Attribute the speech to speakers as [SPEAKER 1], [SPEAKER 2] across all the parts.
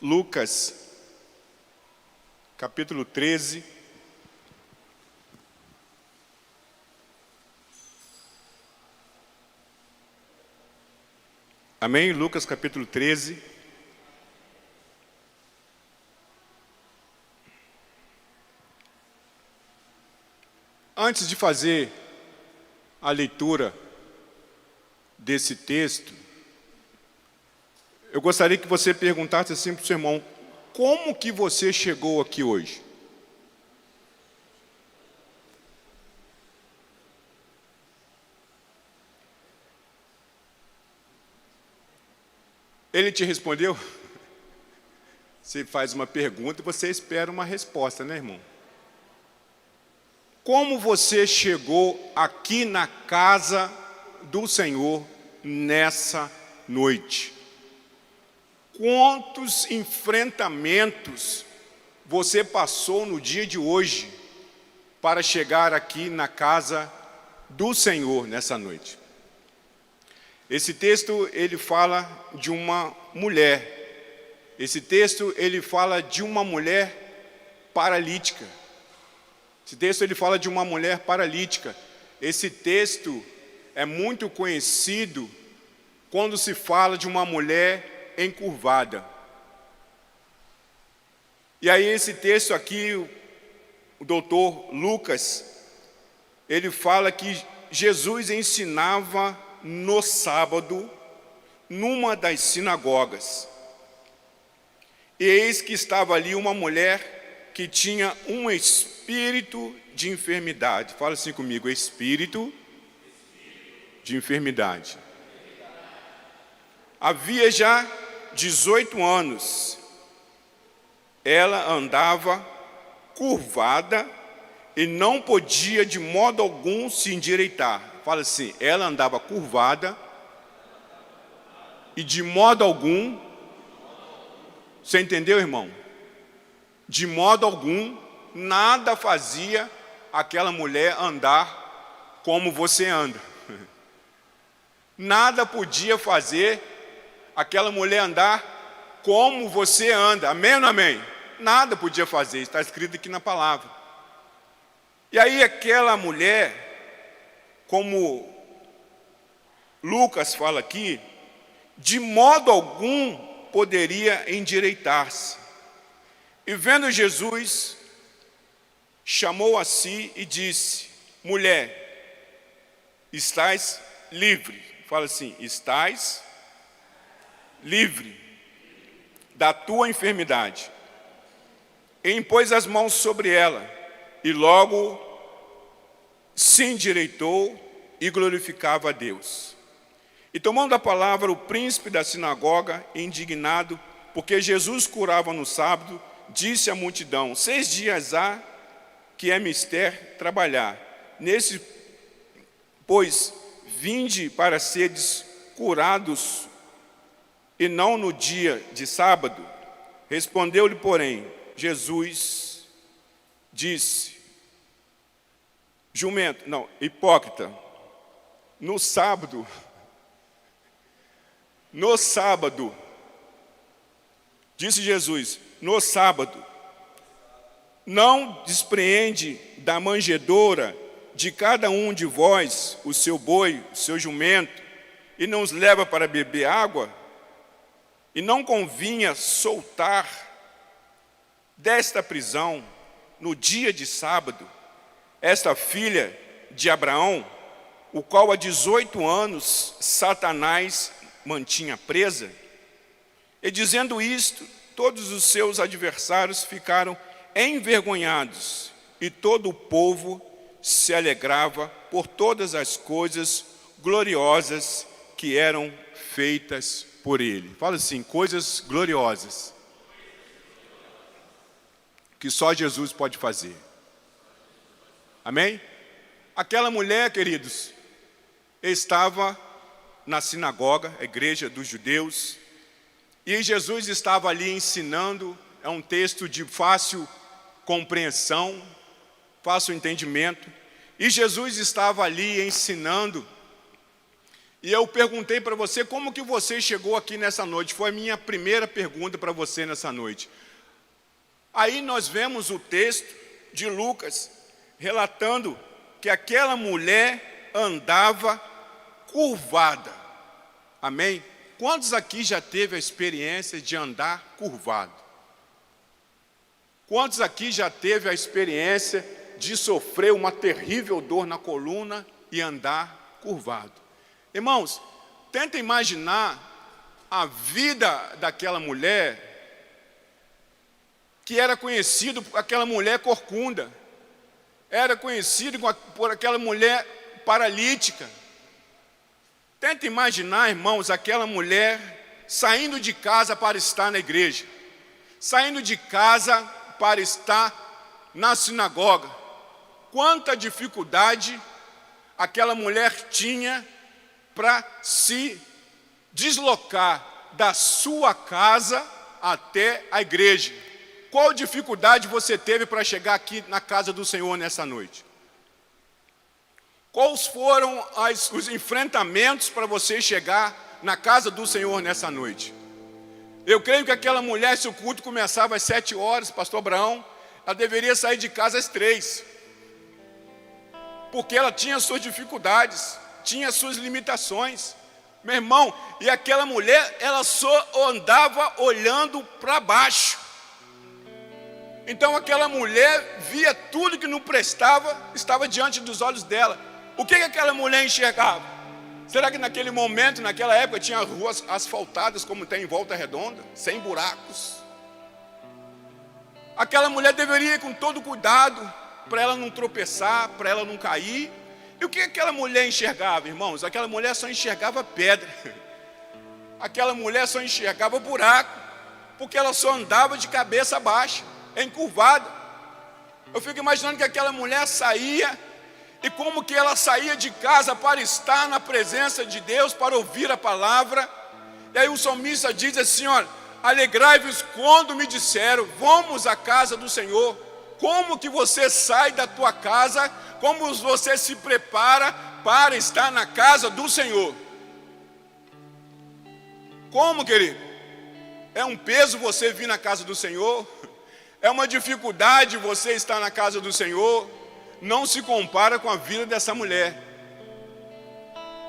[SPEAKER 1] Lucas, capítulo 13. Amém? Lucas, capítulo 13. Antes de fazer a leitura desse texto, eu gostaria que você perguntasse assim para o seu irmão: como que você chegou aqui hoje? Ele te respondeu? Você faz uma pergunta e você espera uma resposta, né, irmão? Como você chegou aqui na casa do Senhor nessa noite? Quantos enfrentamentos você passou no dia de hoje para chegar aqui na casa do Senhor nessa noite? Esse texto, ele fala de uma mulher. Esse texto, ele fala de uma mulher paralítica. Esse texto, ele fala de uma mulher paralítica. Esse texto é muito conhecido quando se fala de uma mulher encurvada. E aí esse texto aqui, o doutor Lucas, ele fala que Jesus ensinava no sábado, numa das sinagogas. E eis que estava ali uma mulher que tinha um espírito de enfermidade. Fala assim comigo: espírito de enfermidade. Havia já 18 anos. Ela andava curvada e não podia de modo algum se endireitar. Fala assim: ela andava curvada e de modo algum, você entendeu, irmão? De modo algum, nada fazia aquela mulher andar como você anda. Nada podia fazer aquela mulher andar como você anda. Amém ou não amém? Nada podia fazer, está escrito aqui na palavra. E aí aquela mulher, como Lucas fala aqui, de modo algum poderia endireitar-se. E vendo Jesus, chamou a si e disse: mulher, estás livre. Fala assim: estás livre da tua enfermidade. E impôs as mãos sobre ela, e logo se endireitou e glorificava a Deus. E tomando a palavra o príncipe da sinagoga, indignado, porque Jesus curava no sábado, disse à multidão: 6 dias há que é mister trabalhar. Nesse, pois, vinde para seres curados, e não no dia de sábado. Respondeu-lhe, porém, Jesus, disse: hipócrita, no sábado, disse Jesus, no sábado, não despreende da manjedoura de cada um de vós o seu boi, o seu jumento, e não os leva para beber água? E não convinha soltar desta prisão, no dia de sábado, esta filha de Abraão, o qual há 18 anos Satanás mantinha presa? E dizendo isto, todos os seus adversários ficaram envergonhados, e todo o povo se alegrava por todas as coisas gloriosas que eram feitas por ele. Fala assim: coisas gloriosas que só Jesus pode fazer. Amém? Aquela mulher, queridos, estava na sinagoga, a igreja dos judeus, e Jesus estava ali ensinando. É um texto de fácil compreensão, fácil entendimento, e Jesus estava ali ensinando. E eu perguntei para você, como que você chegou aqui nessa noite? Foi a minha primeira pergunta para você nessa noite. Aí nós vemos o texto de Lucas, relatando que aquela mulher andava curvada. Amém? Quantos aqui já teve a experiência de andar curvado? Quantos aqui já teve a experiência de sofrer uma terrível dor na coluna e andar curvado? Irmãos, tenta imaginar a vida daquela mulher, que era conhecida por aquela mulher corcunda, era conhecida por aquela mulher paralítica. Tenta imaginar, irmãos, aquela mulher saindo de casa para estar na igreja, saindo de casa para estar na sinagoga. Quanta dificuldade aquela mulher tinha para se deslocar da sua casa até a igreja. Qual dificuldade você teve para chegar aqui na casa do Senhor nessa noite? Quais foram os enfrentamentos para você chegar na casa do Senhor nessa noite? Eu creio que aquela mulher, se o culto começava às 7 horas, pastor Abraão, ela deveria sair de casa às 3. Porque ela tinha suas dificuldades, tinha suas limitações. Meu irmão, e aquela mulher, ela só andava olhando para baixo. Então aquela mulher via tudo que não prestava, estava diante dos olhos dela. O que aquela mulher enxergava? Será que naquele momento, naquela época, tinha ruas asfaltadas como tem em Volta Redonda, sem buracos? Aquela mulher deveria ir com todo cuidado, para ela não tropeçar, para ela não cair. E o que aquela mulher enxergava, irmãos? Aquela mulher só enxergava pedra. Aquela mulher só enxergava buraco, porque ela só andava de cabeça baixa, encurvada. Eu fico imaginando que aquela mulher saía, e como que ela saía de casa para estar na presença de Deus, para ouvir a palavra. E aí o salmista diz assim, olha, alegrai-vos quando me disseram, vamos à casa do Senhor. Como que você sai da tua casa, como você se prepara para estar na casa do Senhor? Como, querido? É um peso você vir na casa do Senhor? É uma dificuldade você estar na casa do Senhor? Não se compara com a vida dessa mulher.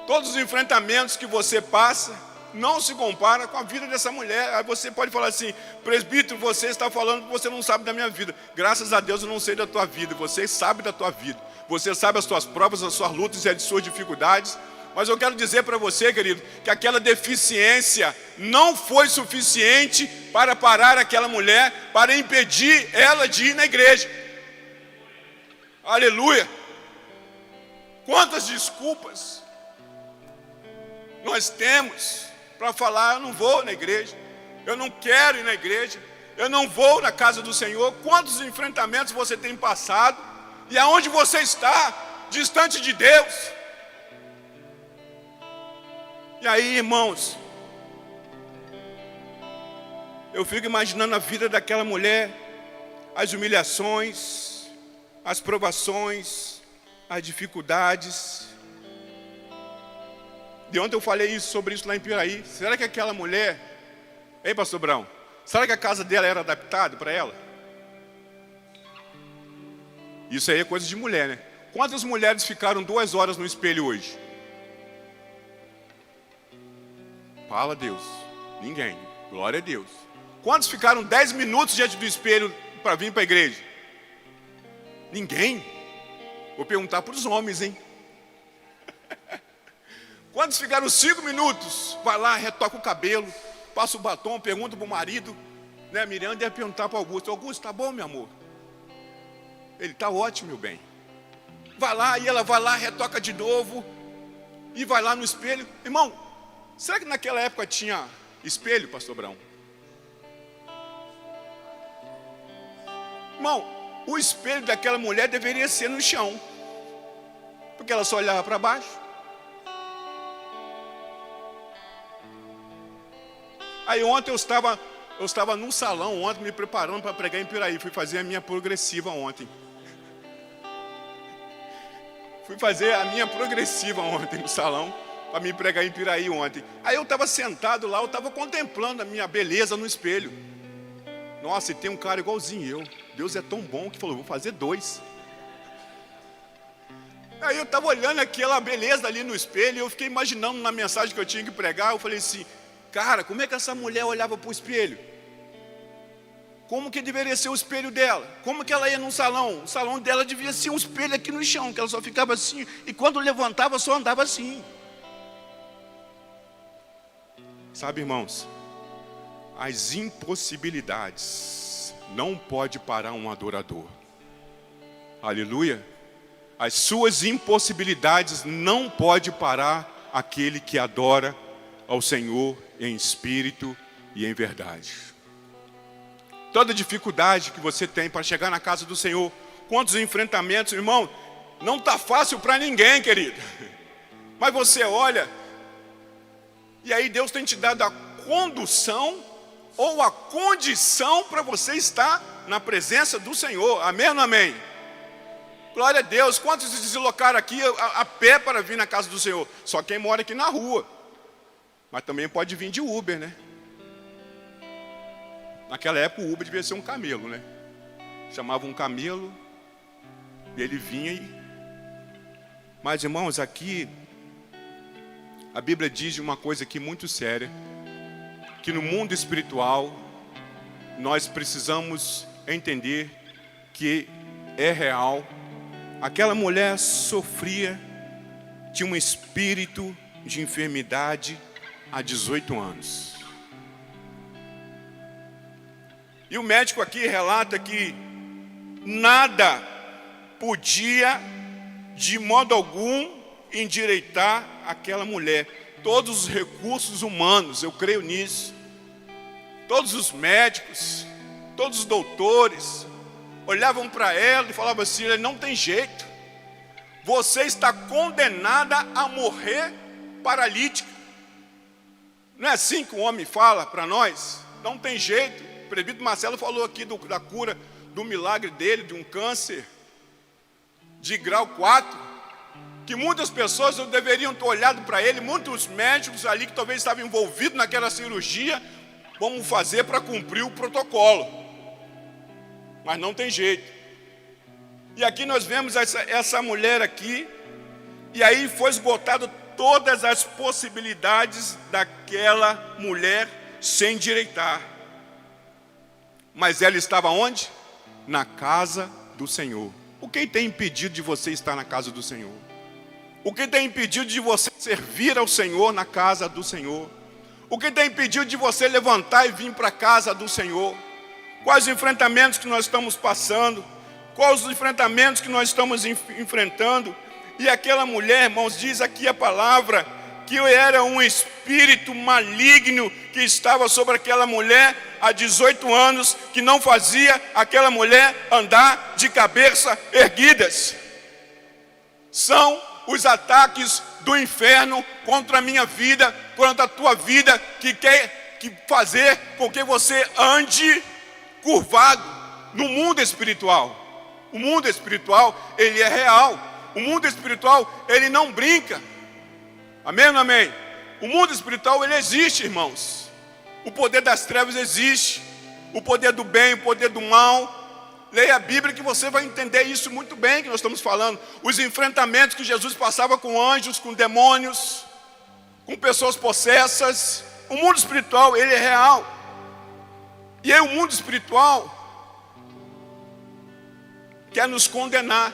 [SPEAKER 1] Todos os enfrentamentos que você passa não se compara com a vida dessa mulher. Aí você pode falar assim, presbítero, você está falando que você não sabe da minha vida. Graças a Deus eu não sei da tua vida, você sabe da tua vida. Você sabe as tuas provas, as suas lutas e as suas dificuldades. Mas eu quero dizer para você, querido, que aquela deficiência não foi suficiente para parar aquela mulher, para impedir ela de ir na igreja. Aleluia! Quantas desculpas nós temos para falar, eu não vou na igreja, eu não quero ir na igreja, eu não vou na casa do Senhor. Quantos enfrentamentos você tem passado, e aonde você está, distante de Deus? E aí, irmãos, eu fico imaginando a vida daquela mulher, as humilhações, as provações, as dificuldades. De ontem eu falei sobre isso lá em Piraí. Será que aquela mulher, ei, pastor Brão, será que a casa dela era adaptada para ela? Isso aí é coisa de mulher, né? Quantas mulheres ficaram 2 horas no espelho hoje? Fala a Deus. Ninguém. Glória a Deus. Quantos ficaram 10 minutos diante do espelho para vir para a igreja? Ninguém. Vou perguntar para os homens, hein? Quantos ficaram 5 minutos? Vai lá, retoca o cabelo, passa o batom, pergunta para o marido, né? A Miriam deve perguntar para o Augusto, Augusto, tá bom, meu amor? Ele, tá ótimo, meu bem. Vai lá, e ela vai lá, retoca de novo, e vai lá no espelho. Irmão, será que naquela época tinha espelho, pastor Brão? Irmão, o espelho daquela mulher deveria ser no chão, porque ela só olhava para baixo. Aí ontem eu estava num salão ontem, me preparando para pregar em Piraí. Fui fazer a minha progressiva ontem. Fui fazer a minha progressiva ontem no salão. para me pregar em Piraí ontem. Aí eu estava sentado lá, eu estava contemplando a minha beleza no espelho. Nossa, e tem um cara igualzinho eu. Deus é tão bom que falou, vou fazer 2. Aí eu estava olhando aquela beleza ali no espelho, e eu fiquei imaginando na mensagem que eu tinha que pregar. Eu falei assim, cara, como é que essa mulher olhava para o espelho? Como que deveria ser o espelho dela? Como que ela ia num salão? O salão dela devia ser um espelho aqui no chão, que ela só ficava assim, e quando levantava só andava assim. Sabe, irmãos, as impossibilidades não pode parar um adorador. Aleluia. As suas impossibilidades não pode parar aquele que adora ao Senhor em espírito e em verdade. Toda dificuldade que você tem para chegar na casa do Senhor, quantos enfrentamentos, irmão, não está fácil para ninguém, querido. Mas você olha, e aí Deus tem te dado a condução ou a condição para você estar na presença do Senhor. Amém ou não amém? Glória a Deus. Quantos se deslocaram aqui a pé para vir na casa do Senhor? Só quem mora aqui na rua. Mas também pode vir de Uber, né? Naquela época o Uber devia ser um camelo, né? Chamava um camelo e ele vinha e... Mas, irmãos, aqui a Bíblia diz uma coisa aqui muito séria, que no mundo espiritual nós precisamos entender que é real. Aquela mulher sofria de um espírito de enfermidade há 18 anos. E o médico aqui relata que nada podia, de modo algum, endireitar aquela mulher. Todos os recursos humanos, eu creio nisso, todos os médicos, todos os doutores, olhavam para ela e falavam assim, não tem jeito, você está condenada a morrer paralítica. Não é assim que o homem fala para nós? Não tem jeito. O presbítero Marcelo falou aqui da cura, do milagre dele, de um câncer de grau 4, que muitas pessoas não deveriam ter olhado para ele, muitos médicos ali que talvez estavam envolvidos naquela cirurgia, vamos fazer para cumprir o protocolo. Mas não tem jeito. E aqui nós vemos essa mulher aqui, e aí foi esgotado todas as possibilidades daquela mulher se endireitar. Mas ela estava onde? Na casa do Senhor. O que tem impedido de você estar na casa do Senhor? O que tem impedido de você servir ao Senhor na casa do Senhor? O que tem impedido de você levantar e vir para a casa do Senhor? Quais os enfrentamentos que nós estamos passando? Quais os enfrentamentos que nós estamos enfrentando? E aquela mulher, irmãos, diz aqui a palavra, que era um espírito maligno que estava sobre aquela mulher há 18 anos, que não fazia aquela mulher andar de cabeça erguidas. São os ataques do inferno contra a minha vida, contra a tua vida, que quer fazer com que você ande curvado no mundo espiritual. O mundo espiritual, ele é real. O mundo espiritual, ele não brinca. Amém ou não amém? O mundo espiritual, ele existe, irmãos. O poder das trevas existe. O poder do bem, o poder do mal. Leia a Bíblia que você vai entender isso muito bem que nós estamos falando. Os enfrentamentos que Jesus passava com anjos, com demônios, com pessoas possessas. O mundo espiritual, ele é real. E aí o mundo espiritual quer nos condenar,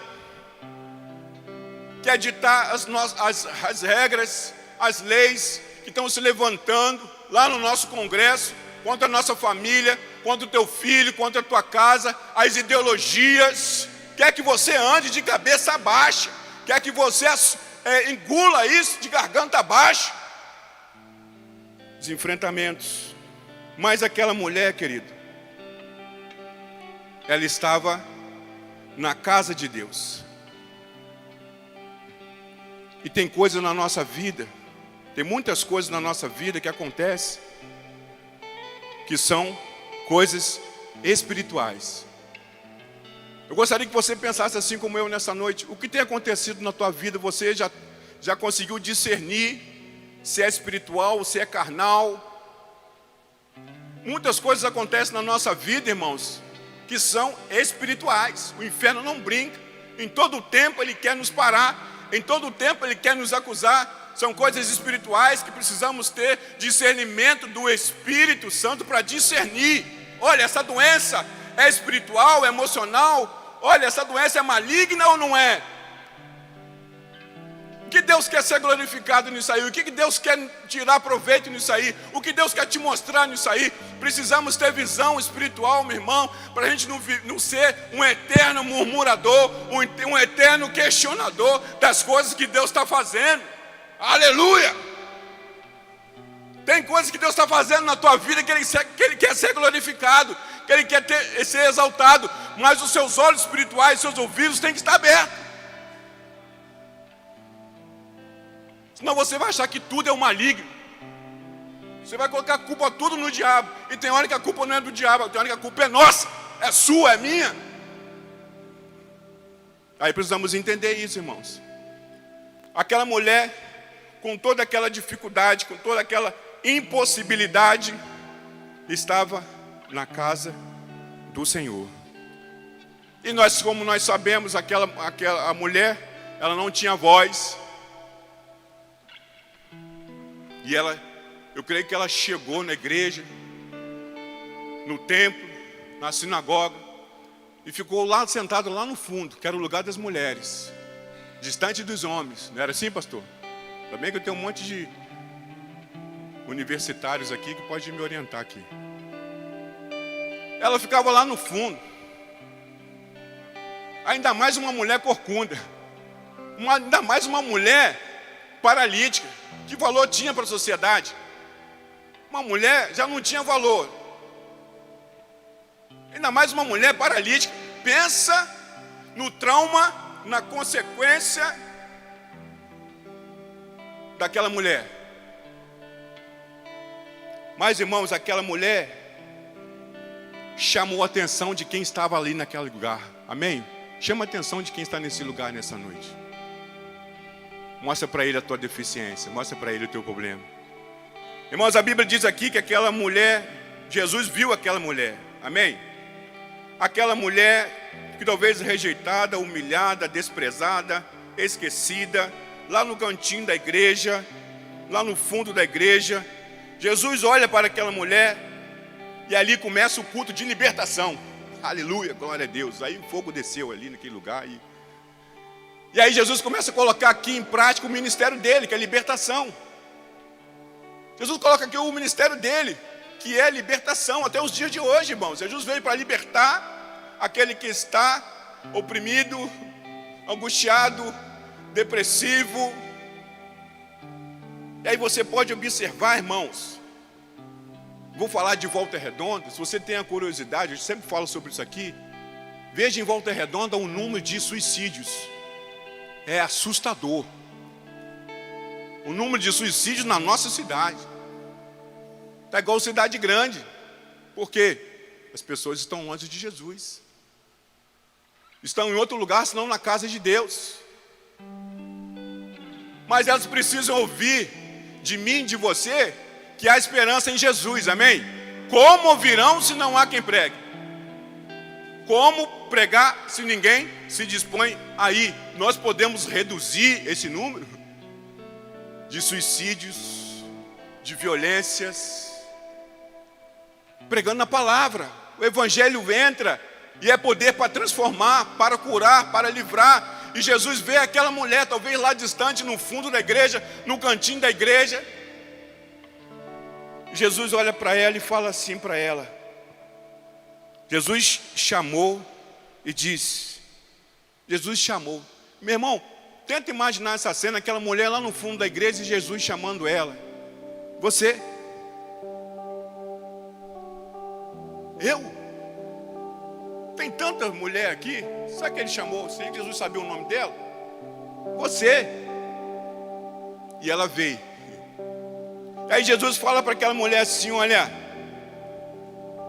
[SPEAKER 1] quer ditar as regras, as leis que estão se levantando lá no nosso congresso, contra a nossa família, contra o teu filho, contra a tua casa, as ideologias, quer que você ande de cabeça baixa, quer que você engula isso de garganta baixa. Os enfrentamentos. Mas aquela mulher, querido, ela estava na casa de Deus. E tem coisas na nossa vida, tem muitas coisas na nossa vida que acontecem, que são coisas espirituais. Eu gostaria que você pensasse assim como eu nessa noite. O que tem acontecido na tua vida, você já conseguiu discernir se é espiritual ou se é carnal. Muitas coisas acontecem na nossa vida, irmãos, que são espirituais. O inferno não brinca. Em todo o tempo ele quer nos parar. Em todo o tempo ele quer nos acusar. São coisas espirituais que precisamos ter discernimento do Espírito Santo para discernir. Olha, essa doença é espiritual, é emocional. Olha, essa doença é maligna ou não é? O que Deus quer ser glorificado nisso aí? O que Deus quer tirar proveito nisso aí? O que Deus quer te mostrar nisso aí? Precisamos ter visão espiritual, meu irmão, para a gente não ser um eterno murmurador, um eterno questionador das coisas que Deus está fazendo. Aleluia! Tem coisas que Deus está fazendo na tua vida que Ele quer ser glorificado, que Ele quer ser exaltado, mas os seus olhos espirituais, seus ouvidos têm que estar abertos. Senão você vai achar que tudo é um maligno. Você vai colocar a culpa tudo no diabo. E tem hora que a culpa não é do diabo, tem hora que a culpa é nossa, é sua, é minha. Aí precisamos entender isso, irmãos. Aquela mulher, com toda aquela dificuldade, com toda aquela impossibilidade, estava na casa do Senhor. E nós, como nós sabemos, a mulher, ela não tinha voz. E eu creio que ela chegou na igreja, no templo, na sinagoga, e ficou lá sentada lá no fundo, que era o lugar das mulheres, distante dos homens. Não era assim, pastor? Também que eu tenho um monte de universitários aqui que pode me orientar aqui. Ela ficava lá no fundo. Ainda mais uma mulher corcunda, ainda mais uma mulher paralítica. Que valor tinha para a sociedade? Uma mulher já não tinha valor. Ainda mais uma mulher paralítica. Pensa no trauma, na consequência daquela mulher. Mas, irmãos, aquela mulher chamou a atenção de quem estava ali naquele lugar. Amém? Chama a atenção de quem está nesse lugar nessa noite. Mostra para ele a tua deficiência, mostra para ele o teu problema. Irmãos, a Bíblia diz aqui que aquela mulher, Jesus viu aquela mulher, amém? Aquela mulher que talvez rejeitada, humilhada, desprezada, esquecida, lá no cantinho da igreja, lá no fundo da igreja. Jesus olha para aquela mulher e ali começa o culto de libertação. Aleluia, glória a Deus. Aí o fogo desceu ali naquele lugar e aí Jesus começa a colocar aqui em prática o ministério dele, que é libertação. Jesus coloca aqui o ministério dele, que é libertação, até os dias de hoje, irmãos. Jesus veio para libertar aquele que está oprimido, angustiado, depressivo. E aí você pode observar, irmãos. Vou falar de Volta Redonda. Se você tem a curiosidade, eu sempre falo sobre isso aqui. Veja em Volta Redonda o número de suicídios. É assustador. O número de suicídios na nossa cidade está igual cidade grande. Por quê? As pessoas estão longe de Jesus. Estão em outro lugar, senão na casa de Deus. Mas elas precisam ouvir de mim, de você, que há esperança em Jesus, amém? Como ouvirão se não há quem pregue? Como pregar se ninguém se dispõe a ir? Nós podemos reduzir esse número de suicídios, de violências, pregando na palavra. O evangelho entra e é poder para transformar, para curar, para livrar. E Jesus vê aquela mulher, talvez lá distante, no fundo da igreja, no cantinho da igreja. Jesus olha para ela e fala assim para ela. Jesus chamou e disse. Jesus chamou. Meu irmão, tenta imaginar essa cena, aquela mulher lá no fundo da igreja e Jesus chamando ela. Você? Eu? Tem tanta mulher aqui. Sabe que ele chamou? Será que Jesus sabia o nome dela? Você. E ela veio. Aí Jesus fala para aquela mulher assim, olha,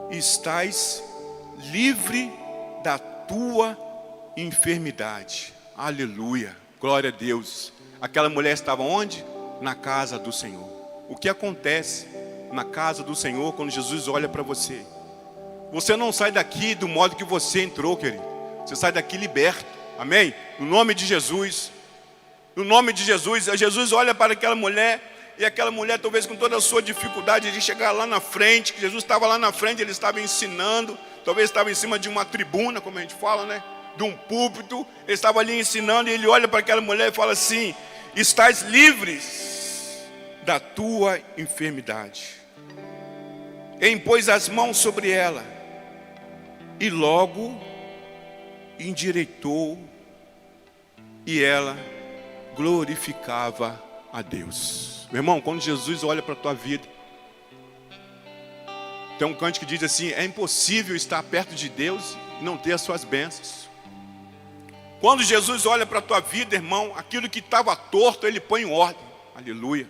[SPEAKER 1] estás livre da tua enfermidade. Aleluia, glória a Deus. Aquela mulher estava onde? na casa do Senhor. O que acontece na casa do Senhor quando Jesus olha para você? Você não sai daqui do modo que você entrou, querido. Você sai daqui liberto. Amém? No nome de Jesus. No nome de Jesus. Jesus olha para aquela mulher. E aquela mulher, talvez com toda a sua dificuldade de chegar lá na frente, que Jesus estava lá na frente, ele estava ensinando, talvez estava em cima de uma tribuna, como a gente fala, né? De um púlpito, ele estava ali ensinando, e ele olha para aquela mulher e fala assim: estás livres da tua enfermidade. E impôs as mãos sobre ela, e logo endireitou, e ela glorificava a Deus. Meu irmão, quando Jesus olha para a tua vida, tem um cântico que diz assim: é impossível estar perto de Deus e não ter as suas bênçãos. Quando Jesus olha para a tua vida, irmão, aquilo que estava torto, Ele põe em ordem. Aleluia.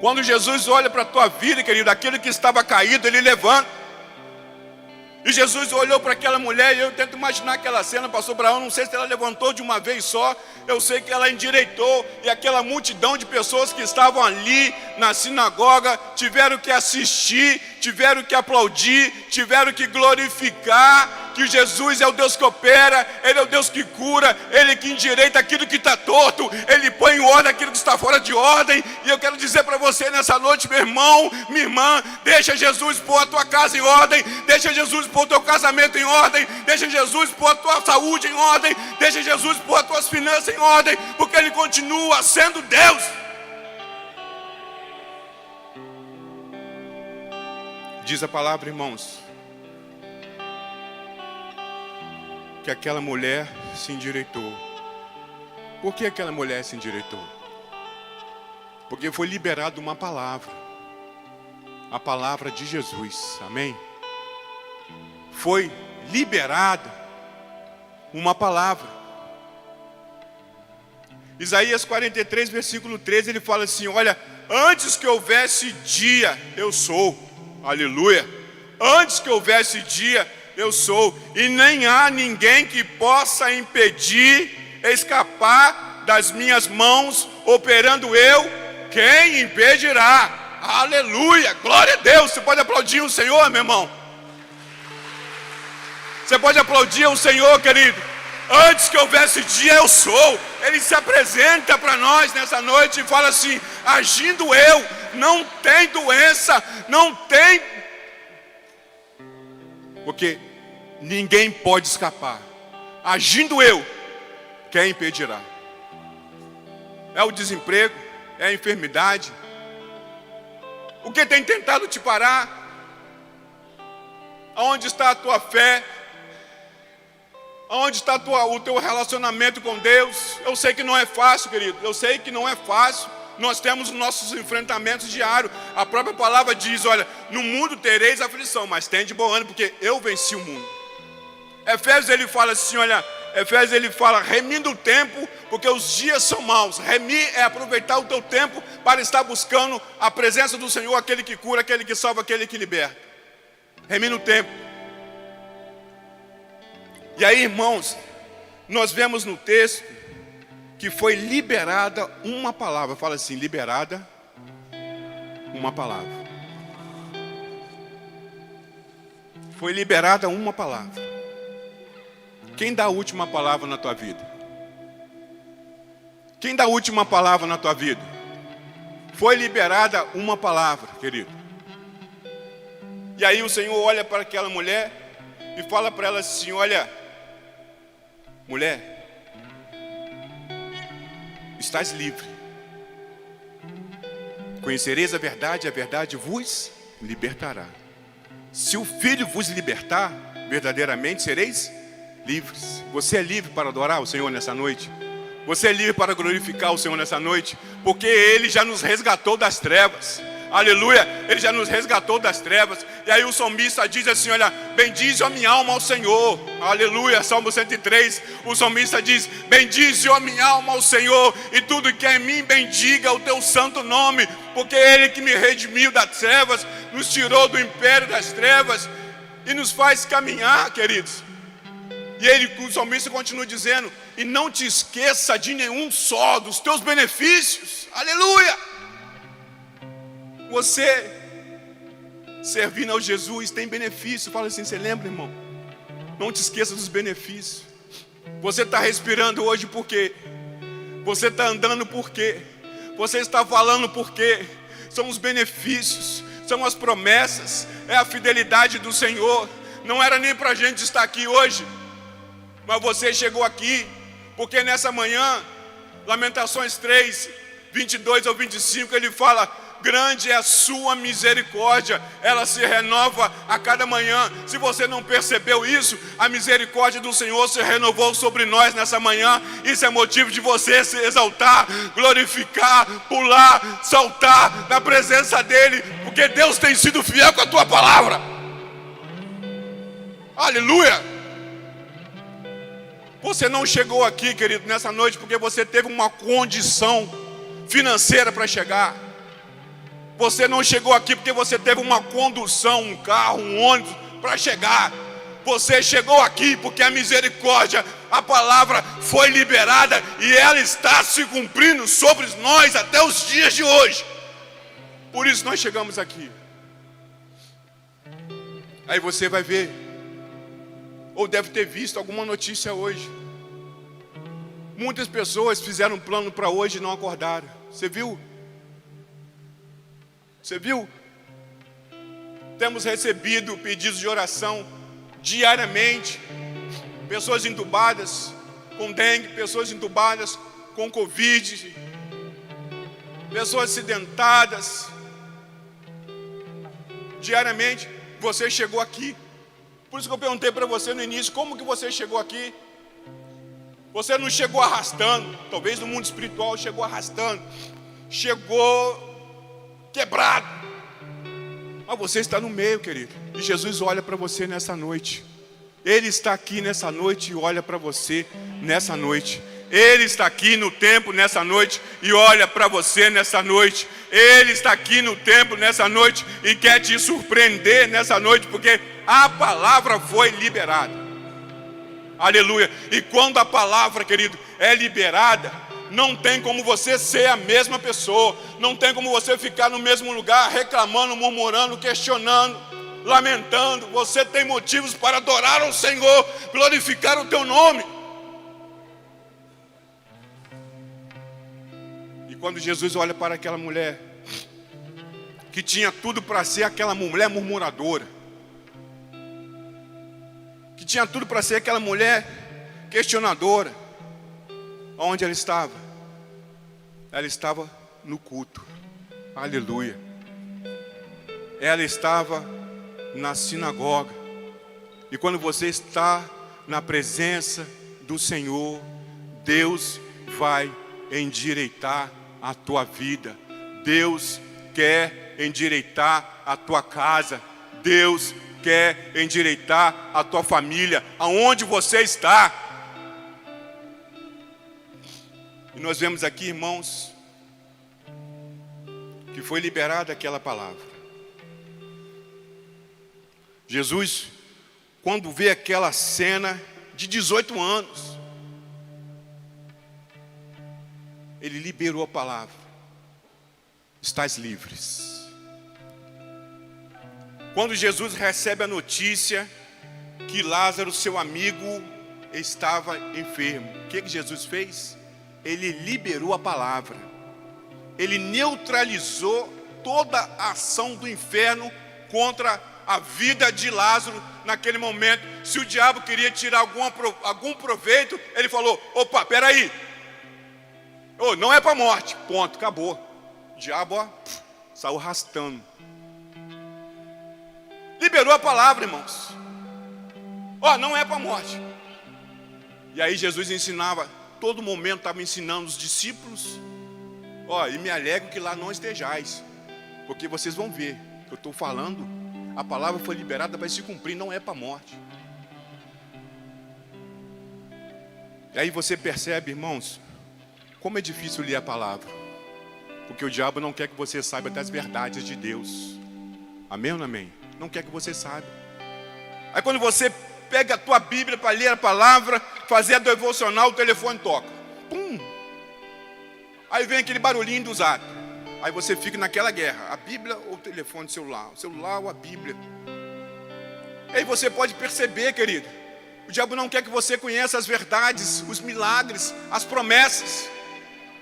[SPEAKER 1] Quando Jesus olha para a tua vida, querido, aquilo que estava caído, Ele levanta. E Jesus olhou para aquela mulher, e eu tento imaginar aquela cena, pastor Abraão, não sei se ela levantou de uma vez só, eu sei que ela endireitou, e aquela multidão de pessoas que estavam ali na sinagoga, tiveram que assistir, tiveram que aplaudir, tiveram que glorificar, que Jesus é o Deus que opera, Ele é o Deus que cura, Ele que endireita aquilo que está torto, Ele põe em ordem aquilo que está fora de ordem. E eu quero dizer para você nessa noite, meu irmão, minha irmã, deixa Jesus pôr a tua casa em ordem, deixa Jesus pôr o teu casamento em ordem, deixa Jesus pôr a tua saúde em ordem, deixa Jesus pôr as tuas finanças em ordem, porque Ele continua sendo Deus. Diz a palavra, irmãos, que aquela mulher se endireitou. Por que aquela mulher se endireitou? Porque foi liberada uma palavra, a palavra de Jesus, amém? Foi liberada uma palavra. Isaías 43, versículo 13, ele fala assim: olha, antes que houvesse dia, eu sou, aleluia, antes que houvesse dia, eu sou, e nem há ninguém que possa impedir escapar das minhas mãos, operando eu, quem impedirá? Aleluia, glória a Deus. Você pode aplaudir o Senhor, meu irmão? Você pode aplaudir o Senhor, querido? Antes que houvesse dia, eu sou. Ele se apresenta para nós nessa noite e fala assim: agindo eu, não tem doença, não tem, porque ninguém pode escapar. Agindo eu, quem impedirá? É o desemprego, é a enfermidade. O que tem tentado te parar? Aonde está a tua fé? Aonde está o teu relacionamento com Deus? Eu sei que não é fácil, querido. Eu sei que não é fácil. Nós temos os nossos enfrentamentos diários. A própria palavra diz: olha, no mundo tereis aflição, mas tem de bom ânimo, porque eu venci o mundo. Efésios ele fala assim, olha, Efésios ele fala: remindo o tempo, porque os dias são maus. Remir é aproveitar o teu tempo para estar buscando a presença do Senhor, aquele que cura, aquele que salva, aquele que liberta. Remindo o tempo. E aí, irmãos, nós vemos no texto que foi liberada uma palavra. Fala assim: liberada uma palavra. Foi liberada uma palavra. Quem dá a última palavra na tua vida? Quem dá a última palavra na tua vida? Foi liberada uma palavra, querido. E aí o Senhor olha para aquela mulher e fala para ela assim: olha, mulher, estás livre. Conhecereis a verdade vos libertará. Se o Filho vos libertar, verdadeiramente sereis livres. Você é livre para adorar o Senhor nessa noite? Você é livre para glorificar o Senhor nessa noite? Porque Ele já nos resgatou das trevas. Aleluia, Ele já nos resgatou das trevas. E aí o salmista diz assim, olha, bendize a minha alma ao Senhor. Aleluia, Salmo 103. O salmista diz: bendize a minha alma ao Senhor, e tudo que é em mim bendiga o teu santo nome. Porque Ele que me redimiu das trevas, nos tirou do império das trevas e nos faz caminhar, queridos. E o salmista continua dizendo: e não te esqueça de nenhum só dos teus benefícios. Aleluia! Você servindo ao Jesus tem benefício. Fala assim, você lembra, irmão? Não te esqueça dos benefícios. Você está respirando hoje por quê? Você está andando por quê? Você está falando por quê? São os benefícios, são as promessas, é a fidelidade do Senhor. Não era nem para a gente estar aqui hoje, mas você chegou aqui, porque nessa manhã, Lamentações 3, 22 ao 25, ele fala: grande é a sua misericórdia, ela se renova a cada manhã. Se você não percebeu isso, a misericórdia do Senhor se renovou sobre nós nessa manhã. Isso é motivo de você se exaltar, glorificar, pular, saltar na presença dEle, porque Deus tem sido fiel com a tua palavra. Aleluia! Você não chegou aqui, querido, nessa noite porque você teve uma condição financeira para chegar. Você não chegou aqui porque você teve uma condução, um carro, um ônibus para chegar. Você chegou aqui porque a misericórdia, a palavra foi liberada e ela está se cumprindo sobre nós até os dias de hoje. Por isso nós chegamos aqui. Aí você vai ver, ou deve ter visto alguma notícia hoje. Muitas pessoas fizeram um plano para hoje e não acordaram. Você viu? Você viu? Temos recebido pedidos de oração diariamente. Pessoas entubadas com dengue, pessoas entubadas com Covid, pessoas acidentadas. Diariamente, você chegou aqui. Por isso que eu perguntei para você no início, como que você chegou aqui? Você não chegou arrastando, talvez no mundo espiritual chegou arrastando, chegou quebrado, mas você está no meio, querido, e Jesus olha para você nessa noite. Ele está aqui nessa noite e olha para você nessa noite. Ele está aqui no templo nessa noite e olha para você nessa noite. Ele está aqui no templo nessa noite e quer te surpreender nessa noite, porque a palavra foi liberada. Aleluia. E quando a palavra, querido, é liberada, não tem como você ser a mesma pessoa. Não tem como você ficar no mesmo lugar reclamando, murmurando, questionando, lamentando. Você tem motivos para adorar ao Senhor, glorificar o teu nome. E quando Jesus olha para aquela mulher que tinha tudo para ser aquela mulher murmuradora, que tinha tudo para ser aquela mulher questionadora, onde ela estava? Ela estava no culto. Aleluia. Ela estava na sinagoga. E quando você está na presença do Senhor, Deus vai endireitar a tua vida. Deus quer endireitar a tua casa. Deus quer endireitar a tua família, aonde você está. E nós vemos aqui, irmãos, que foi liberada aquela palavra. Jesus, quando vê aquela cena de 18 anos, ele liberou a palavra: estais livres. Quando Jesus recebe a notícia que Lázaro, seu amigo, estava enfermo, o que Jesus fez? Ele liberou a palavra. Ele neutralizou toda a ação do inferno contra a vida de Lázaro naquele momento. Se o diabo queria tirar algum proveito, ele falou: opa, peraí, não é para a morte, ponto, acabou. O diabo saiu arrastando. Liberou a palavra, irmãos. Não é para a morte. E aí Jesus ensinava, todo momento estava ensinando os discípulos. E me alegro que lá não estejais, porque vocês vão ver, eu estou falando, a palavra foi liberada, vai se cumprir, não é para a morte. E aí você percebe, irmãos, como é difícil ler a palavra, porque o diabo não quer que você saiba das verdades de Deus. Amém ou não amém? Não quer que você saiba. Aí quando você pega a tua Bíblia para ler a palavra, fazer a devocional, o telefone toca. Pum! Aí vem aquele barulhinho do zap. Aí você fica naquela guerra, a Bíblia ou o telefone celular, o celular ou a Bíblia. Aí você pode perceber, querido, o diabo não quer que você conheça as verdades, os milagres, as promessas.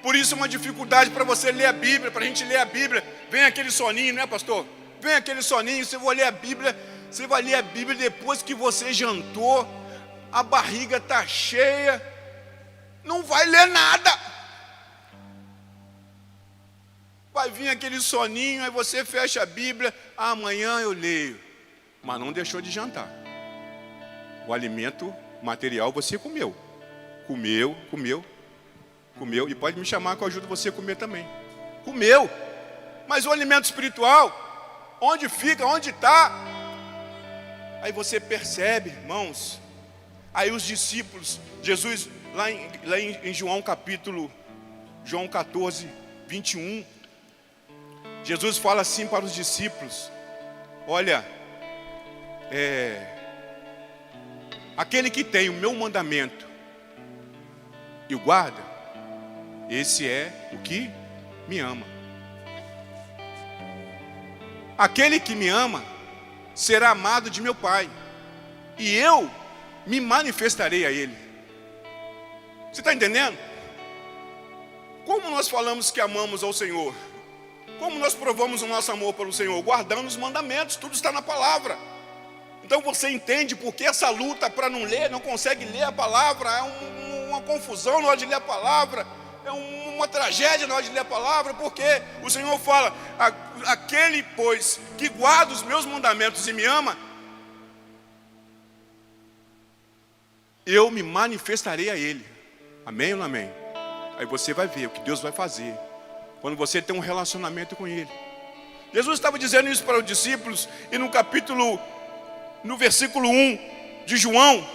[SPEAKER 1] Por isso uma dificuldade para você ler a Bíblia, para a gente ler a Bíblia. Vem aquele soninho, né, pastor? Vem aquele soninho, você vai ler a Bíblia, você vai ler a Bíblia depois que você jantou, a barriga está cheia, não vai ler nada. Vai vir aquele soninho, aí você fecha a Bíblia, amanhã eu leio. Mas não deixou de jantar. O alimento material você comeu. Comeu. E pode me chamar que eu ajudo você a comer também. Comeu. Mas o alimento espiritual, onde fica, onde está? Aí você percebe, irmãos. Aí os discípulos, Jesus, lá em João 14, 21, Jesus fala assim para os discípulos: olha, aquele que tem o meu mandamento e o guarda, esse é o que me ama. Aquele que me ama será amado de meu Pai, e eu me manifestarei a ele. Você está entendendo? Como nós falamos que amamos ao Senhor? Como nós provamos o nosso amor pelo Senhor? Guardando os mandamentos, tudo está na palavra. Então você entende por que essa luta para não ler, não consegue ler a palavra, é uma confusão na hora de ler a palavra, é uma tragédia na hora de ler a palavra, porque o Senhor fala: aquele, pois, que guarda os meus mandamentos e me ama, eu me manifestarei a ele. Amém ou não amém? Aí você vai ver o que Deus vai fazer quando você tem um relacionamento com ele. Jesus estava dizendo isso para os discípulos, e no versículo 1 de João,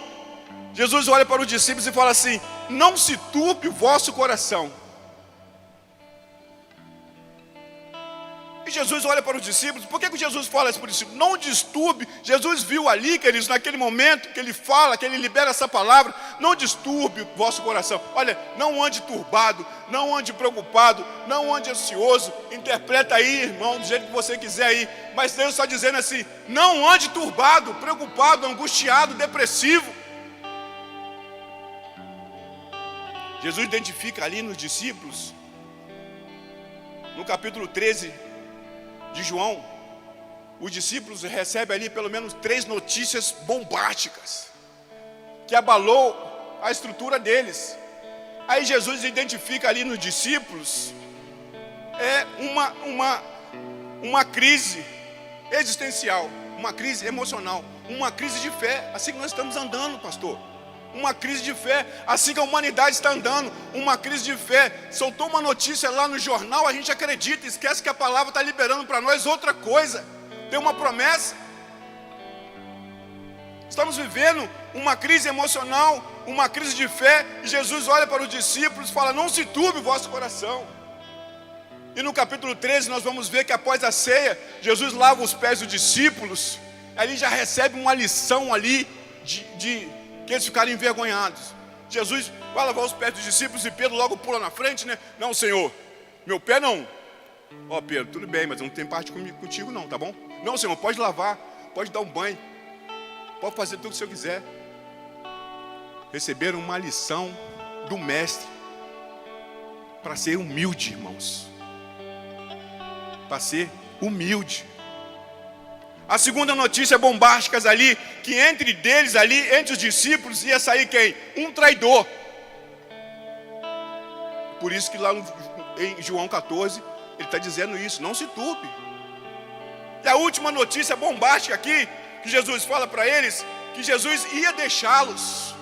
[SPEAKER 1] Jesus olha para os discípulos e fala assim: não se turbe o vosso coração. E Jesus olha para os discípulos. Por que Jesus fala isso para os discípulos? Não disturbe. Jesus viu ali, queridos, naquele momento que ele fala, que ele libera essa palavra: não disturbe o vosso coração. Olha, não ande turbado, não ande preocupado, não ande ansioso. Interpreta aí, irmão, do jeito que você quiser aí. Mas Deus está dizendo assim: não ande turbado, preocupado, angustiado, depressivo. Jesus identifica ali nos discípulos, no capítulo 13 de João, os discípulos recebem ali pelo menos 3 notícias bombásticas, que abalou a estrutura deles. Aí Jesus identifica ali nos discípulos uma crise existencial, uma crise emocional, uma crise de fé, assim que nós estamos andando, pastor. Uma crise de fé, assim que a humanidade está andando, uma crise de fé. Soltou uma notícia lá no jornal, a gente acredita, esquece que a palavra está liberando para nós outra coisa. Tem uma promessa. Estamos vivendo uma crise emocional, uma crise de fé, e Jesus olha para os discípulos e fala: não se turbe o vosso coração. E no capítulo 13 nós vamos ver que após a ceia, Jesus lava os pés dos discípulos. Ali já recebe uma lição ali que eles ficaram envergonhados. Jesus vai lavar os pés dos discípulos e Pedro logo pula na frente, né? Não, Senhor, meu pé não. Ó, Pedro, tudo bem, mas não tem parte contigo não, tá bom? Não, Senhor, pode lavar, pode dar um banho, pode fazer tudo o que o Senhor quiser. Receberam uma lição do mestre para ser humilde, irmãos. Para ser humilde. A segunda notícia bombástica ali, que entre os discípulos, ia sair quem? Um traidor. Por isso que lá em João 14, ele está dizendo isso: não se turbe. E a última notícia bombástica aqui, que Jesus fala para eles, que Jesus ia deixá-los,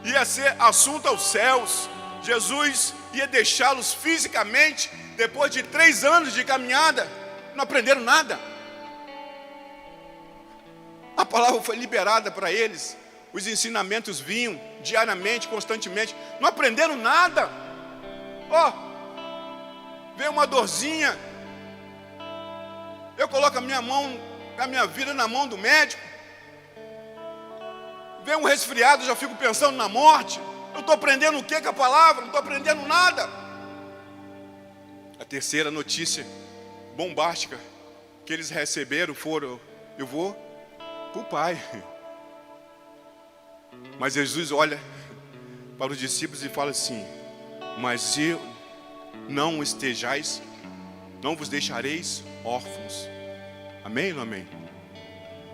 [SPEAKER 1] ia ser assunto aos céus. Jesus ia deixá-los fisicamente, depois de 3 anos de caminhada. Não aprenderam nada. A palavra foi liberada para eles, os ensinamentos vinham diariamente, constantemente. Não aprenderam nada. Veio uma dorzinha, eu coloco a minha vida na mão do médico. Vem um resfriado, já fico pensando na morte. Eu estou aprendendo o que com a palavra? Não estou aprendendo nada. A terceira notícia bombástica que eles receberam foram: eu vou para o Pai. Mas Jesus olha para os discípulos e fala assim: mas eu não vos deixareis órfãos. Amém ou não amém?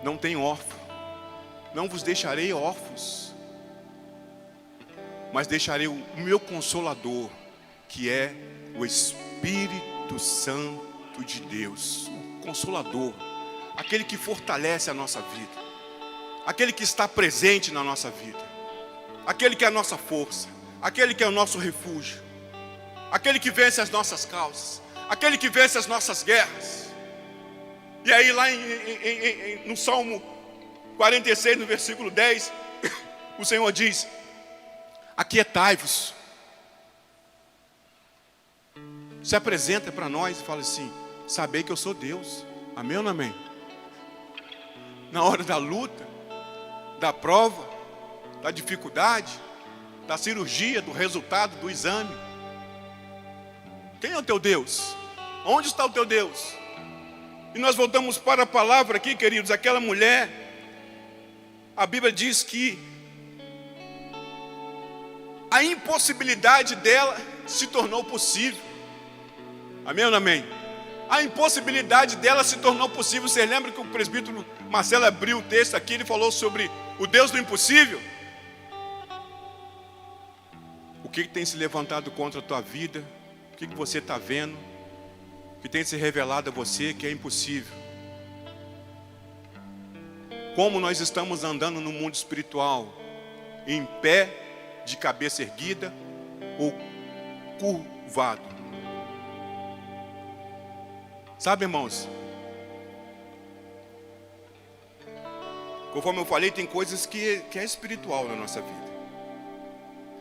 [SPEAKER 1] Não tem órfão. Não vos deixarei órfãos, mas deixarei o meu Consolador, que é o Espírito Santo de Deus. O Consolador, aquele que fortalece a nossa vida, aquele que está presente na nossa vida, aquele que é a nossa força, aquele que é o nosso refúgio, aquele que vence as nossas causas, aquele que vence as nossas guerras. E aí lá no Salmo 46, no versículo 10, o Senhor diz: aquietai-vos. Se apresenta para nós e fala assim: sabei que eu sou Deus. Amém ou não amém? Na hora da luta, da prova, da dificuldade, da cirurgia, do resultado, do exame. Quem é o teu Deus? Onde está o teu Deus? E nós voltamos para a palavra aqui, queridos. Aquela mulher, a Bíblia diz que a impossibilidade dela se tornou possível. Amém ou não amém? A impossibilidade dela se tornou possível. Você lembra que o presbítero Marcelo abriu o texto aqui, ele falou sobre o Deus do impossível? O que tem se levantado contra a tua vida? O que você está vendo? O que tem se revelado a você que é impossível? Como nós estamos andando no mundo espiritual? Em pé, de cabeça erguida ou curvado? Sabe, irmãos, conforme eu falei, tem coisas que é espiritual na nossa vida.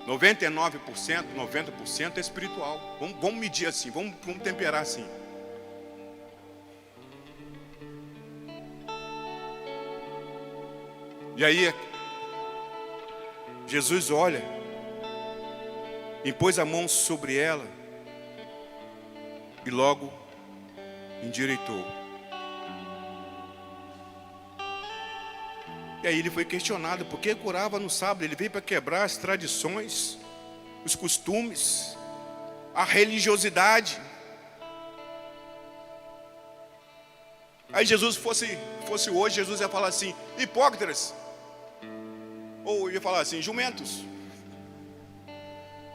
[SPEAKER 1] 99%, 90% é espiritual. Vamos medir assim, vamos temperar assim. E aí, Jesus olha, impôs a mão sobre ela e logo endireitou. E aí ele foi questionado, por que curava no sábado? Ele veio para quebrar as tradições, os costumes, a religiosidade. Aí Jesus fosse hoje, Jesus ia falar assim: hipócritas. Ou ia falar assim: jumentos.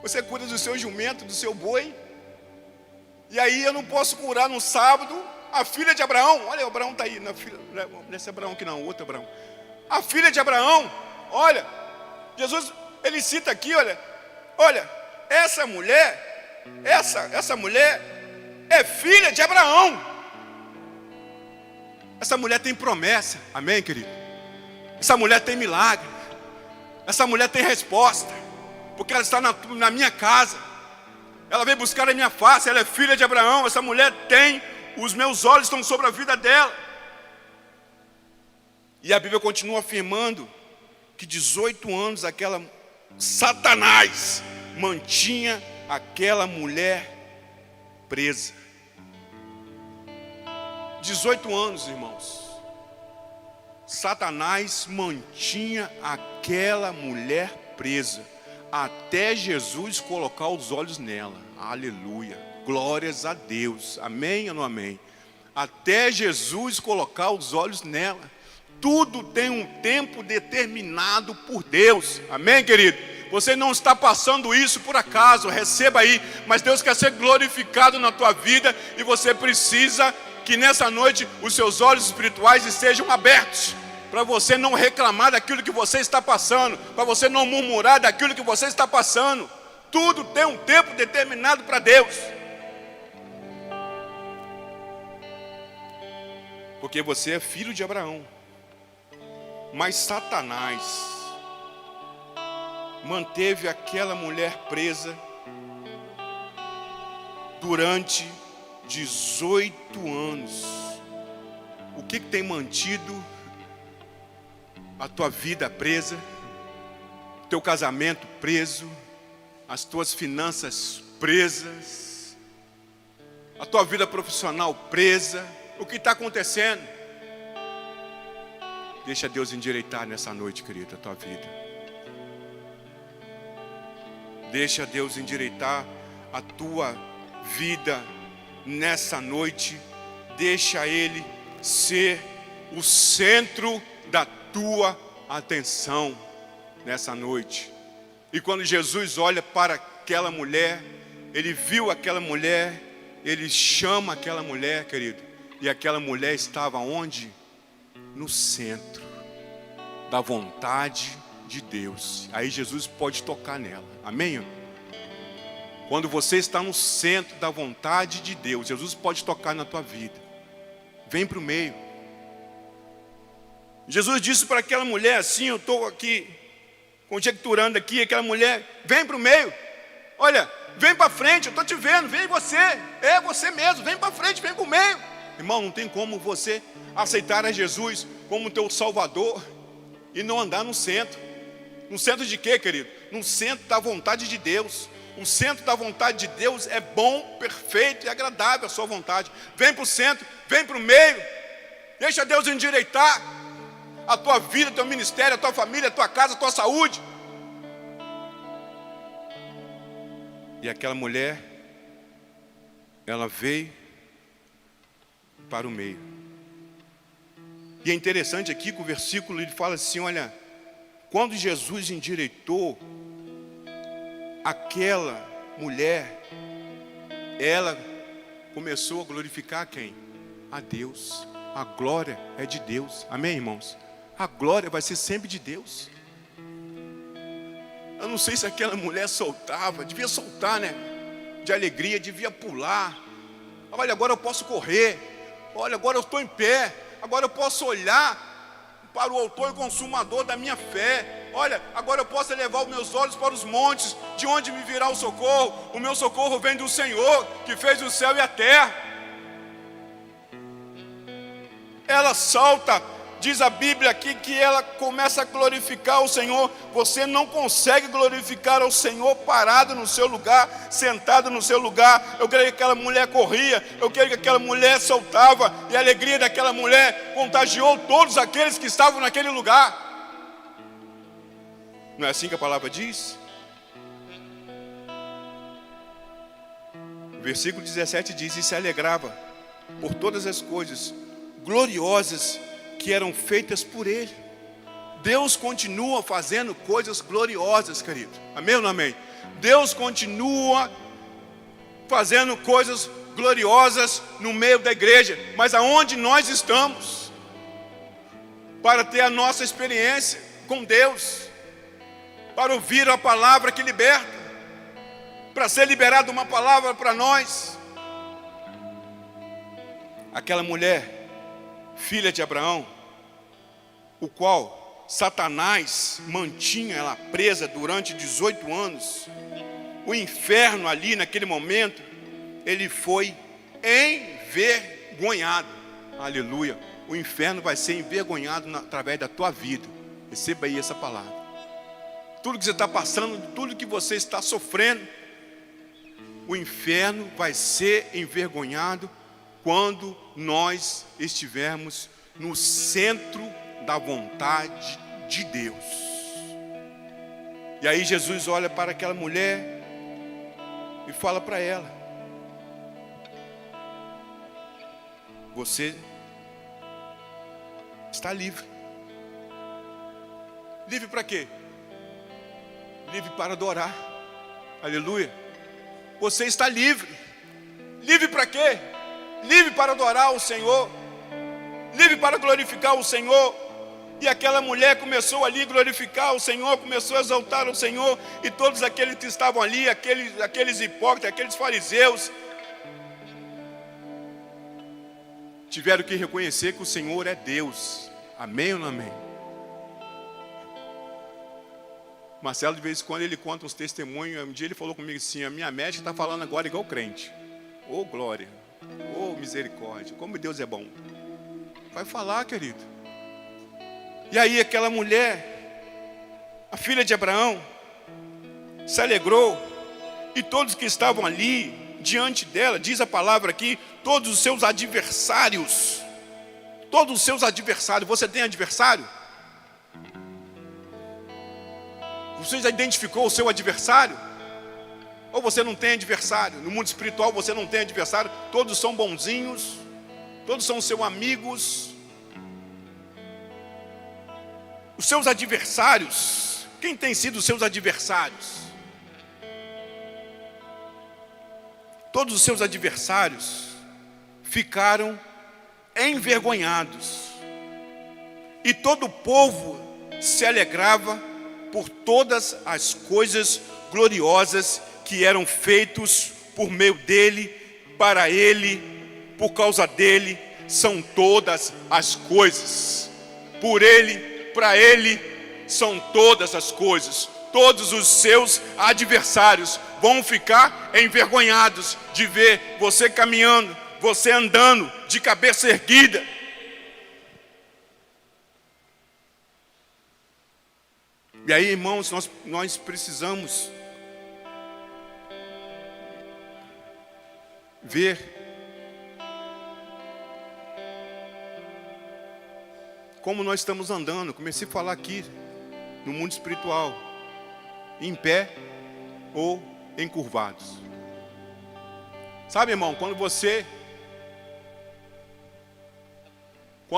[SPEAKER 1] Você cuida do seu jumento, do seu boi, e aí eu não posso curar no sábado a filha de Abraão. Olha, o Abraão está aí, não é esse Abraão aqui não, outro Abraão. A filha de Abraão, olha, Jesus, ele cita aqui, olha, essa mulher é filha de Abraão. Essa mulher tem promessa, amém, querido? Essa mulher tem milagre, essa mulher tem resposta, porque ela está na minha casa, ela veio buscar a minha face, ela é filha de Abraão. Essa mulher tem, os meus olhos estão sobre a vida dela. E a Bíblia continua afirmando que 18 anos aquela Satanás mantinha aquela mulher presa. 18 anos, irmãos. Satanás mantinha aquela mulher presa até Jesus colocar os olhos nela. Aleluia. Glórias a Deus. Amém ou não amém? Até Jesus colocar os olhos nela. Tudo tem um tempo determinado por Deus. Amém, querido? Você não está passando isso por acaso. Receba aí. Mas Deus quer ser glorificado na tua vida. E você precisa que nessa noite os seus olhos espirituais estejam abertos, para você não reclamar daquilo que você está passando, para você não murmurar daquilo que você está passando. Tudo tem um tempo determinado para Deus. Porque você é filho de Abraão. Mas Satanás manteve aquela mulher presa durante 18 anos. O que tem mantido a tua vida presa, teu casamento preso, as tuas finanças presas? a tua vida profissional presa, o que está acontecendo? Deixa Deus endireitar nessa noite, querido, a tua vida. Deixa Deus endireitar a tua vida nessa noite. Deixa Ele ser o centro da tua atenção nessa noite. E quando Jesus olha para aquela mulher, Ele viu aquela mulher, Ele chama aquela mulher, querido, e aquela mulher estava onde? No centro da vontade de Deus. Aí Jesus pode tocar nela, amém? Quando você está no centro da vontade de Deus, Jesus pode tocar na tua vida. Vem para o meio. Jesus disse para aquela mulher assim, eu estou aqui conjecturando aqui, aquela mulher, vem para o meio. Olha, vem para frente, eu estou te vendo, vem você. É você mesmo, vem para frente, vem para o meio. Irmão, não tem como você aceitar a Jesus como teu Salvador e não andar no centro. No centro de quê, querido? No centro da vontade de Deus. O centro da vontade de Deus é bom, perfeito e agradável a sua vontade. Vem para o centro, vem para o meio. Deixa Deus endireitar a tua vida, teu ministério, a tua família, a tua casa, a tua saúde. E aquela mulher, ela veio para o meio. E é interessante aqui que o versículo ele fala assim, olha, quando Jesus endireitou aquela mulher, ela começou a glorificar quem? A Deus. A glória é de Deus. Amém, irmãos? A glória vai ser sempre de Deus. Eu não sei se aquela mulher soltava, devia soltar, né? De alegria, devia pular. Olha, agora eu posso correr. Olha, agora eu estou em pé. Agora eu posso olhar para o autor e consumador da minha fé. Olha, agora eu posso elevar os meus olhos para os montes, de onde me virá o socorro? O meu socorro vem do Senhor, que fez o céu e a terra. Ela salta, diz a Bíblia aqui, que ela começa a glorificar o Senhor. Você não consegue glorificar ao Senhor parado no seu lugar, sentado no seu lugar. Eu creio que aquela mulher corria, eu creio que aquela mulher saltava, e a alegria daquela mulher contagiou todos aqueles que estavam naquele lugar. Não é assim que a palavra diz? O versículo 17 diz, e se alegrava por todas as coisas gloriosas que eram feitas por Ele. Deus continua fazendo coisas gloriosas, querido. Amém ou não amém? Deus continua fazendo coisas gloriosas no meio da igreja. Mas aonde nós estamos? Para ter a nossa experiência com Deus. Para ouvir a palavra que liberta. Para ser liberada uma palavra para nós. Aquela mulher, filha de Abraão, o qual Satanás mantinha ela presa durante 18 anos, o inferno ali naquele momento, ele foi envergonhado. Aleluia. O inferno vai ser envergonhado através da tua vida. Receba aí essa palavra. Tudo que você está passando, tudo que você está sofrendo, o inferno vai ser envergonhado quando nós estivermos no centro da vontade de Deus. E aí Jesus olha para aquela mulher e fala para ela: você está livre. Livre para quê? Livre para adorar. Aleluia. Você está livre. Livre para quê? Livre para adorar o Senhor. Livre para glorificar o Senhor. E aquela mulher começou ali a glorificar o Senhor, começou a exaltar o Senhor. E todos aqueles que estavam ali, aqueles hipócritas, aqueles fariseus, tiveram que reconhecer que o Senhor é Deus. Amém ou não amém? Marcelo, de vez em quando, ele conta uns testemunhos. Um dia ele falou comigo assim: a minha médica está falando agora igual crente. Ô glória, ô misericórdia, como Deus é bom. Vai falar, querido. E aí aquela mulher, a filha de Abraão, se alegrou. E todos que estavam ali diante dela, diz a palavra aqui, todos os seus adversários. Todos os seus adversários. Você tem adversário? Você já identificou o seu adversário? Ou você não tem adversário? No mundo espiritual você não tem adversário. Todos são bonzinhos. Todos são seus amigos. Os seus adversários. Quem tem sido os seus adversários? Todos os seus adversários ficaram envergonhados. E todo o povo se alegrava por todas as coisas gloriosas que eram feitos por meio dele, para ele, por causa dele, são todas as coisas. Por ele, para ele, são todas as coisas. Todos os seus adversários vão ficar envergonhados de ver você caminhando, você andando de cabeça erguida. E aí, irmãos, nós precisamos ver como nós estamos andando. Comecei a falar aqui no mundo espiritual, em pé ou encurvados. Sabe, irmão, quando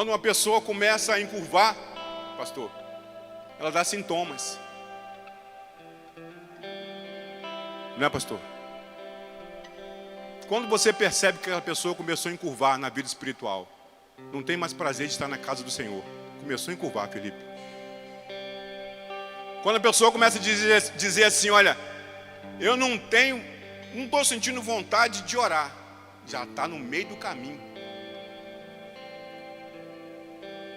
[SPEAKER 1] uma pessoa começa a encurvar, pastor, ela dá sintomas. Não é, pastor? Quando você percebe que a pessoa começou a encurvar na vida espiritual, não tem mais prazer de estar na casa do Senhor. Começou a encurvar, Felipe. Quando a pessoa começa a dizer assim, olha, eu não estou sentindo vontade de orar. Já está no meio do caminho.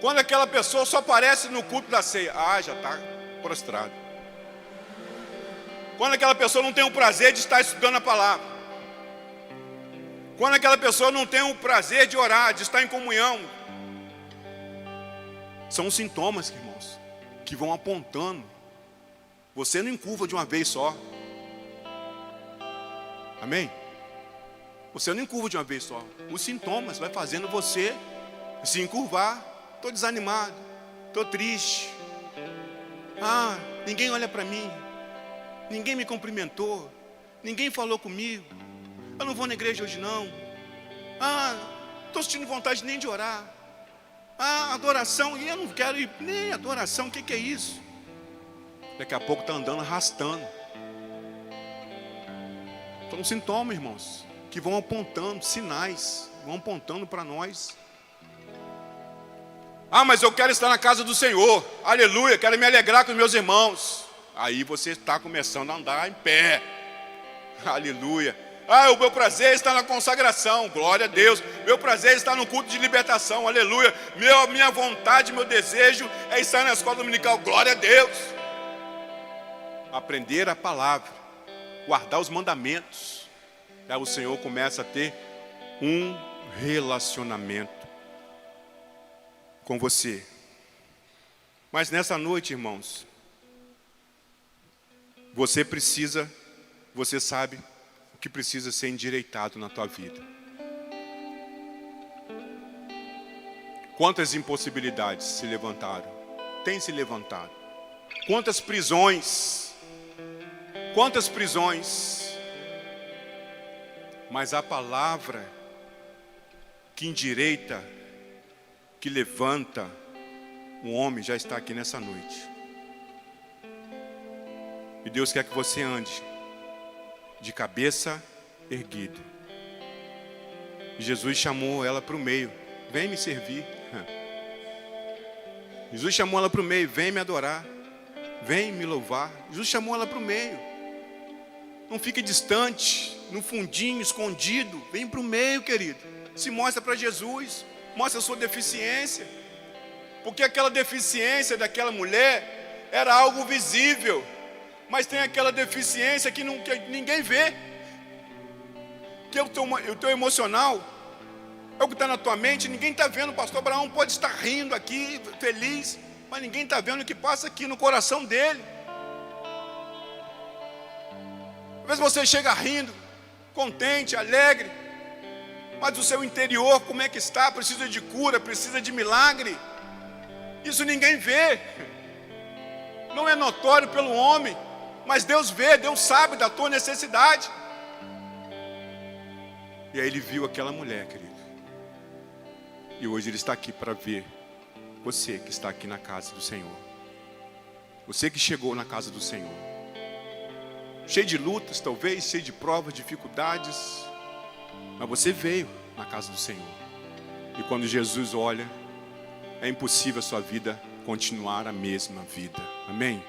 [SPEAKER 1] Quando aquela pessoa só aparece no culto da ceia, já está prostrado. Quando aquela pessoa não tem o prazer de estar estudando a palavra. Quando aquela pessoa não tem o prazer de orar, de estar em comunhão. São os sintomas, irmãos, que vão apontando. Você não encurva de uma vez só. Amém? Você não encurva de uma vez só. Os sintomas vai fazendo você se encurvar. Estou desanimado, estou triste. Ninguém olha para mim. Ninguém me cumprimentou. Ninguém falou comigo. Eu não vou na igreja hoje não. Estou sentindo vontade nem de orar. Adoração, e eu não quero ir nem adoração. O que é isso? Daqui a pouco está andando arrastando. São sintomas, irmãos, que vão apontando, sinais, vão apontando para nós. Mas eu quero estar na casa do Senhor, aleluia, quero me alegrar com os meus irmãos. Aí você está começando a andar em pé, aleluia. O meu prazer está na consagração, glória a Deus. Meu prazer está no culto de libertação, aleluia. Minha vontade, meu desejo é estar na escola dominical, glória a Deus. Aprender a palavra, guardar os mandamentos. Aí o Senhor começa a ter um relacionamento com você. Mas nessa noite, irmãos, você sabe o que precisa ser endireitado na tua vida. Quantas impossibilidades se levantaram? Tem se levantado. Quantas prisões? Mas a palavra que endireita, que levanta um homem já está aqui nessa noite. E Deus quer que você ande de cabeça erguida. E Jesus chamou ela para o meio. Vem me servir. Jesus chamou ela para o meio. Vem me adorar. Vem me louvar. Jesus chamou ela para o meio. Não fique distante, no fundinho, escondido. Vem para o meio, querido. Se mostra para Jesus. Mostra a sua deficiência. Porque aquela deficiência daquela mulher era algo visível. Mas tem aquela deficiência que ninguém vê. Que o teu emocional é o que está na tua mente. Ninguém está vendo. O pastor Abraão pode estar rindo aqui, feliz, mas ninguém está vendo o que passa aqui no coração dele. Às vezes você chega rindo, contente, alegre. Mas o seu interior, como é que está? Precisa de cura, precisa de milagre. Isso ninguém vê. Não é notório pelo homem, mas Deus vê, Deus sabe da tua necessidade. E aí ele viu aquela mulher, querido. E hoje ele está aqui para ver você que está aqui na casa do Senhor. Você que chegou na casa do Senhor. Cheio de lutas, talvez, cheio de provas, dificuldades. Mas você veio na casa do Senhor. E quando Jesus olha, é impossível a sua vida continuar a mesma vida. Amém?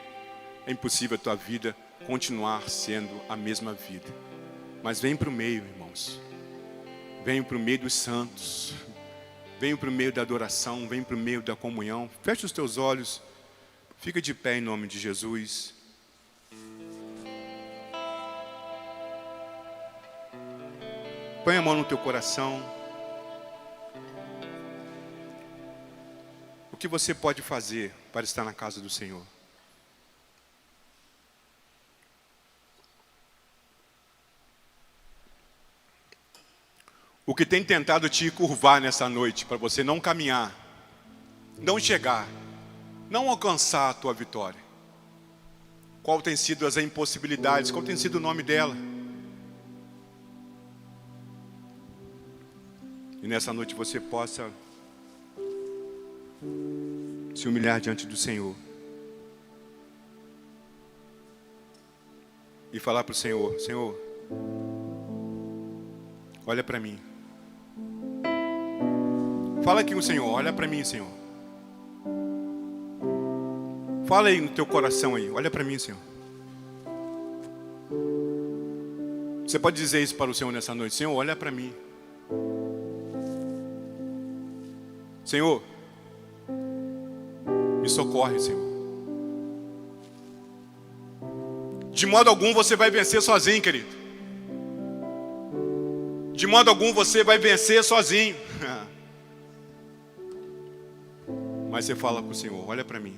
[SPEAKER 1] É impossível a tua vida continuar sendo a mesma vida. Mas vem para o meio, irmãos. Vem para o meio dos santos. Vem para o meio da adoração. Vem para o meio da comunhão. Feche os teus olhos. Fica de pé em nome de Jesus. Põe a mão no teu coração. O que você pode fazer para estar na casa do Senhor? O que tem tentado te curvar nessa noite, para você não caminhar, não chegar, não alcançar a tua vitória? Qual tem sido as impossibilidades? Qual tem sido o nome dela? E nessa noite você possa se humilhar diante do Senhor e falar para o Senhor: Senhor, olha para mim. Fala aqui com o Senhor: olha para mim, Senhor. Fala aí no teu coração aí: olha para mim, Senhor. Você pode dizer isso para o Senhor nessa noite: Senhor, olha para mim. Senhor, me socorre, Senhor. De modo algum você vai vencer sozinho, querido. De modo algum você vai vencer sozinho. Mas você fala para o Senhor: olha para mim.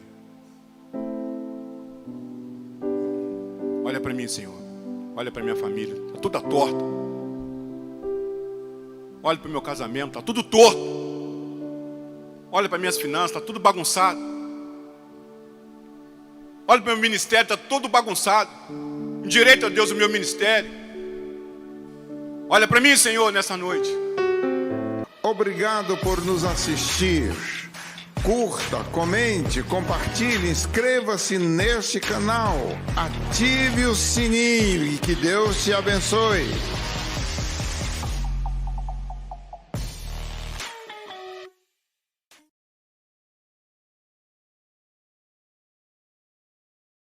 [SPEAKER 1] Olha para mim, Senhor. Olha para minha família, está toda torta. Olha para o meu casamento, está tudo torto. Olha para minhas finanças, está tudo bagunçado. Olha para o meu ministério, está todo bagunçado. Endireita, a Deus, o meu ministério. Olha para mim, Senhor, nessa noite.
[SPEAKER 2] Obrigado por nos assistir. Curta, comente, compartilhe, inscreva-se neste canal. Ative o sininho e que Deus te abençoe.